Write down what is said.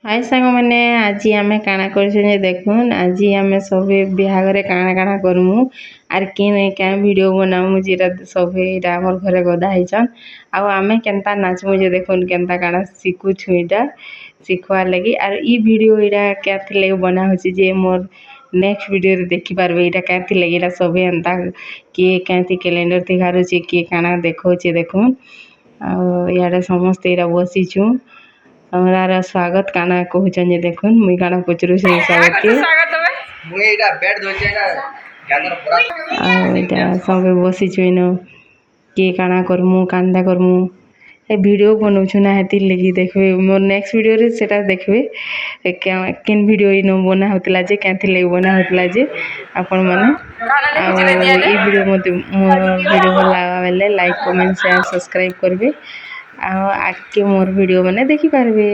हाय सांग मैंने आज आम काଣା करछे देखुन आज आम सब बिहाघरे काଣା काଣା करमु आर क्या वीडियो बनामु जेटा सब हमर घरे गदा ହେଇଛन आ आमे केनता नाचमु जे देखुन केनता काଣା सिखुछु इटा सिखवार लगी आर ई वीडियो इटा केथि लगी बना होछि जे मोर नेक्स्ट वीडियो रे देखि पारबे इटा केथि लगी इटा सब एंता के केथि कैलेंडर दिखारुछि के काଣା देखौछि देखुन आ याडे समस्त इटा बसिछु हमारा स्वागत काना कहउछन जे देखुन मुई काना पचरू से स्वागत के मुई एटा बेड धोचे एटा गादर पूरा आ एटा सब बसी छुइन के काना करमु कांदा करमु ए वीडियो बनउछु ना हेति लगी देखबे मोर नेक्स्ट वीडियो रे सेटा देखबे केन वीडियो इनो बना होतला जे केथि लगी बना होतला जे आपण माने आ ई वीडियो मते मोर वीडियो भल लागा बेले लाइक कमेंट शेयर सब्सक्राइब करबे आ आके मोर वीडियो माने देखि पारबे।